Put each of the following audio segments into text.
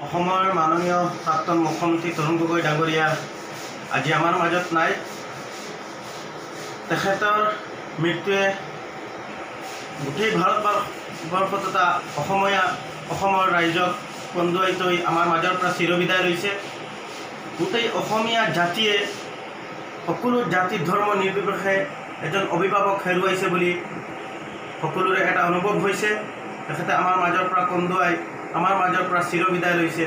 অসমৰ মাননীয় প্ৰাক্তন মুখ্যমন্ত্ৰী তৰুণ গগৈ ডাঙৰীয়া আজি আমাৰ মাজত নাই। তেখেতৰ মৃত্যুৱে গোটেই ভাৰতবৰ্ষত তথা অসমৰ ৰাইজক কন্দুৱাই থৈ আমাৰ মাজৰ পৰা চিৰবিদায় লৈছে। গোটেই অসমীয়া জাতিয়ে সকলো জাতি ধৰ্ম নিৰ্বিশেষে এজন অভিভাৱক হেৰুৱাইছে বুলি সকলোৰে এটা অনুভৱ হৈছে। তেখেতে আমাৰ মাজৰ পৰা কন্দুৱাই আমাৰ মাজৰ পৰা চিৰবিদায় লৈছে।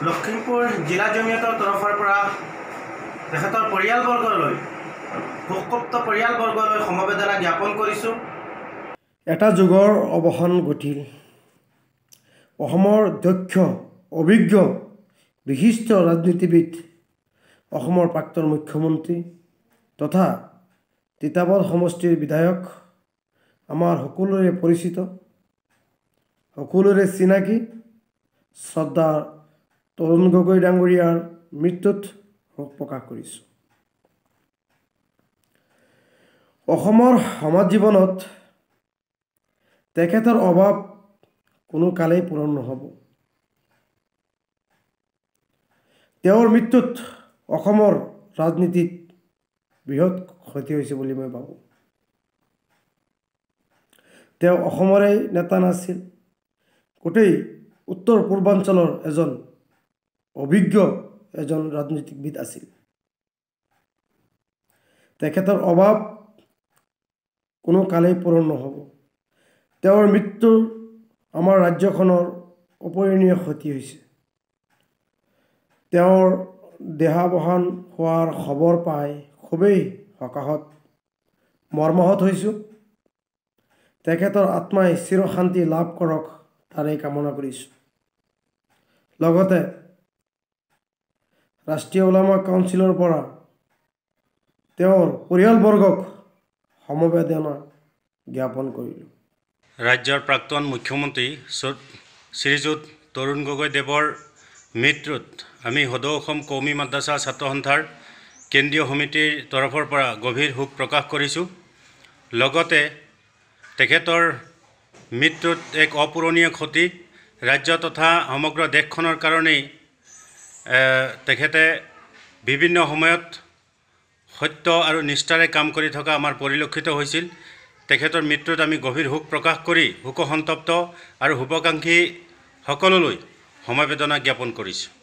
লখিমপুৰ জিলা জমিয়তৰ তৰফৰ পৰা তেখেতৰ পৰিয়ালবৰ্গলৈ শোকতপ্ত পৰিয়ালবৰ্গলৈ সমবেদনা জ্ঞাপন কৰিছোঁ। এটা যুগৰ অৱসান ঘটিল। অসমৰ দক্ষ অভিজ্ঞ বিশিষ্ট ৰাজনীতিবিদ অসমৰ প্ৰাক্তন মুখ্যমন্ত্ৰী তথা তিতাবৰ সমষ্টিৰ বিধায়ক আমাৰ সকলোৰে পৰিচিত সকলোৰে চিনাকি শ্ৰদ্ধাৰ তৰুণ গগৈ ডাঙৰীয়াৰ মৃত্যুত শোক প্ৰকাশ কৰিছোঁ। অসমৰ সমাজ জীৱনত তেখেতৰ অভাৱ কোনো কালেই পূৰণ নহ'ব। তেওঁৰ মৃত্যুত অসমৰ ৰাজনীতিত বৃহৎ ক্ষতি হৈছে বুলি মই ভাবোঁ। তেওঁ অসমৰে নেতা নাছিল, গোটেই উত্তৰ পূৰ্বাঞ্চলৰ এজন অভিজ্ঞ ৰাজনীতিবিদ আছিল। তেখেতৰ অভাৱ কোনো কালেই পূৰণ নহ'ব। তেওঁৰ মৃত্যুৰ আমাৰ ৰাজ্যখনৰ অপূৰণীয় ক্ষতি হৈছে। তেওঁৰ দেহাৱসান হোৱাৰ খবৰ পাই খুবেই হতাশত মৰ্মাহত হৈছোঁ। তেখেতৰ আত্মাই চিৰশান্তি লাভ কৰক তাৰেই কামনা কৰিছোঁ। লগতে ৰাষ্ট্ৰীয় ওলামা কাউন্সিলৰ পৰা তেওঁৰ পৰিয়ালবৰ্গক সমবেদনা জ্ঞাপন কৰিলোঁ। ৰাজ্যৰ প্ৰাক্তন মুখ্যমন্ত্ৰী শ্ৰীযুত তৰুণ গগৈদেৱৰ মৃত্যুত আমি সদৌ অসম কৌমী মাদ্ৰাছা ছাত্ৰ সন্থাৰ কেন্দ্ৰীয় সমিতিৰ তৰফৰ পৰা গভীৰ শোক প্ৰকাশ কৰিছোঁ। লগতে তেখেতৰ মৃত্যুত এক অপূৰণীয় ক্ষতি ৰাজ্য তথা সমগ্ৰ দেশখনৰ কাৰণেই তেখেতে বিভিন্ন সময়ত সত্য আৰু নিষ্ঠাৰে কাম কৰি থকা আমাৰ পৰিলক্ষিত হৈছিল। তেখেতৰ মৃত্যুত আমি গভীৰ শোক প্ৰকাশ কৰি শোকসন্তপ্ত আৰু শুভাকাংক্ষী সকললৈ সমবেদনা জ্ঞাপন কৰিছোঁ।